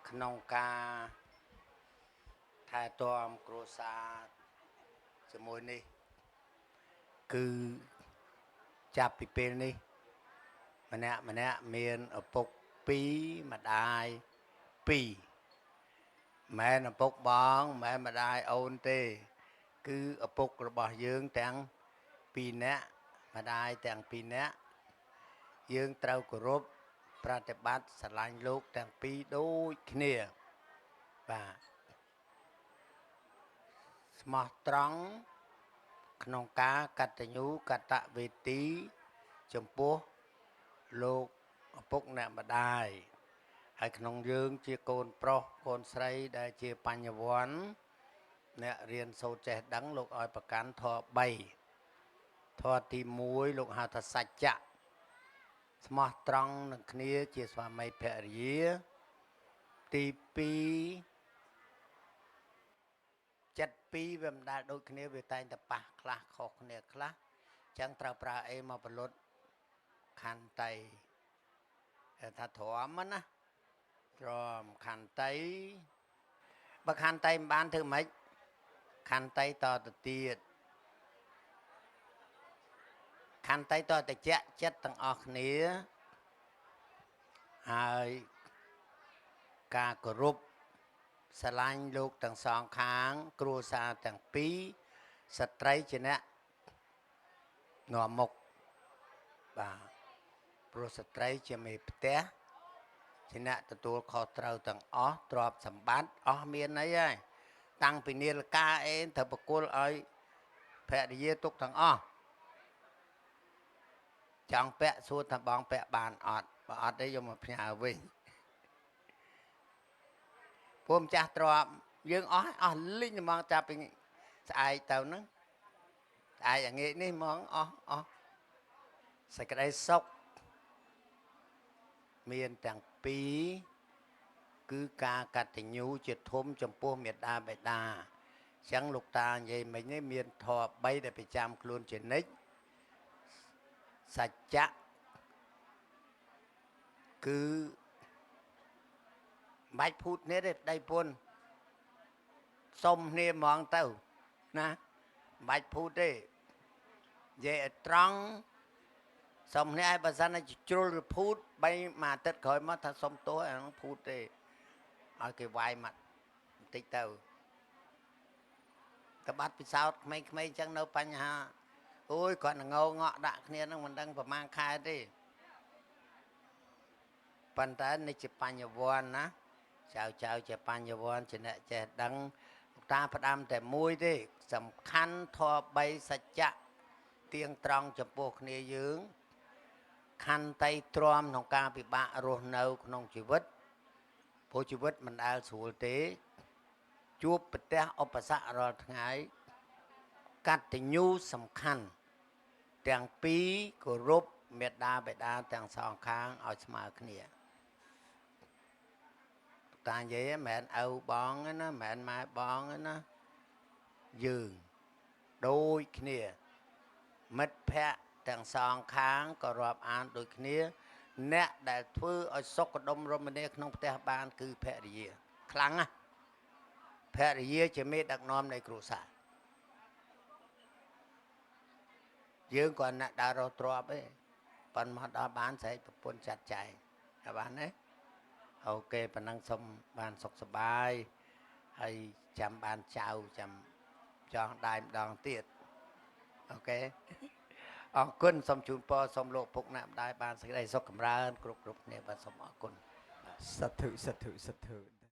ក្នុងការថែទាំគ្រួសារជាមួយនេះគឺចាប់ពីពេលនេះម្នាក់មានឪពុក2ម្ដាយ2មិនឪពុកបងមិនម្ដាយអូនទេគឺឪពុករបស់យើងទាំង2នាក់ម្ដាយទាំង2នាក់យើងត្រូវគោរពប្រតិបត្តិស្រឡាញ់លោកទាំងពីរដូចគ្នាបាទស្មោះត្រង់ក្នុងការកតញ្ញូកតវេទីចំពោះលោកឪពុកអ្នកម្ដាយហើយក្នុងយើងជាកូនប្រុសកូនស្រីដែលជាបញ្ញវន្តអ្នករៀនសូត្រចេះដឹងលោកឲ្យប្រកាន់ធម៌3ធម៌ទី1លោកហៅថាសច្ចៈស្មោះត្រង់នឹងគ្នាជាស្វាមីភរិយាទី2ចិត្ត2វាមិនដែលដូចគ្នាវាតែងតែប៉ះខ្លះខុសគ្នាខ្លះអញ្ចឹងត្រូវប្រើអីមកបលុតខន្តីថាទ្រាំណាទ្រាំខន្តីបើខន្តីមិនបានធ្វើម៉េចខន្តីតទៅទៀតខន្តីតទៅចិត្តទាំងអស់គ្នាហើយការគោរពស្រឡាញ់លោកទាំងសងខាងគ្រួសារទាំងពីរស្ត្រីជាអ្នកនាំមុខបាទព្រោះស្ត្រីជាមេផ្ទះជាអ្នកទទួលខុសត្រូវទាំងអស់ទ្រព្យសម្បត្តិអស់មានអីហើយតាំងពីនាឡិកាអេត្រូវប្រគល់ឲ្យភរិយាទុកទាំងអស់ចង់ពាក់សួរថាបងពាក់បានអត់បើអត់ទេយកមកផ្ញើវិញពួកម្ចាស់ទ្រព្យយើងអស់លីងហ្មងចាប់ពីស្អែកទៅហ្នឹងស្អែកអាងាកនេះហ្មងអស់សេចក្តីសុខមានទាំងពីរគឺការកតញ្ញូជាធំចំពោះមេដាបេដាអញ្ចឹងលោកតានិយាយមិញនេះមានធម៌3ដែលប្រចាំខ្លួនជានិច្ចសច្ចៈគឺមិនបាច់ភូតនេះទេប្តីប្រពន្ធសុំគ្នាហ្មងទៅណាមិនបាច់ភូតទេនិយាយឲ្យត្រង់សុំគ្នាឲ្យបើសិនជាជ្រុលឬភូត3មួយអាទិត្យក្រោយមកថាសុំទោសអាហ្នឹងភូតទេឲ្យគេវាយមកបន្តិចទៅបាត់ពិសោធន៍ក្មេងៗអញ្ចឹងនៅបញ្ហាអូយគាត់ងងក់ដាក់គ្នាហ្នឹងមិនដឹងប្រហែលខែទេប៉ុន្តែនេះជាបញ្ញវន្តណាចៅជាបញ្ញវន្តជាអ្នកចេះដឹងតាផ្ដាំតែមួយទេសំខាន់ធម៌3សច្ចៈទៀងត្រង់ចំពោះគ្នាយើងខន្តីទ្រាំក្នុងការពិបាករស់នៅក្នុងជីវិតព្រោះជីវិតមិនដែលស្រួលទេជួបប្រទះឧបសគ្គរាល់ថ្ងៃកតញ្ញូសំខាន់ទាំងពីរគោរពមេត្តាបិតាទាំងសងខាងឲ្យស្មើគ្នាតានិយាយមិនមែនឪបងណាមិនមែនម៉ែបងណាយើងដូចគ្នាមិត្តភ័ក្តិទាំងសងខាងក៏រាប់អានដូចគ្នាអ្នកដែលធ្វើឲ្យសុខដុមរមនាក្នុងផ្ទះបានគឺភរិយាខ្លាំងណាស់ភរិយាជាមេដឹកនាំនៃគ្រួសារយើងក៏អ្នកដើររកទ្រព្យទេប៉ុន្តែមកដល់បានស្រែកប្រពន្ធចាត់ចែងតែបានទេអូខេប៉ណ្ណឹងសុំបានសុខសប្បាយហើយចាំបានចៅចាំចងដៃម្ដងទៀតអូខេអរគុណសូមជូនពរសូមលោកពុកអ្នកម្ដាយបានសេចក្តីសុខចម្រើនគ្រប់គ្នាបាទសូមអរគុណសធុ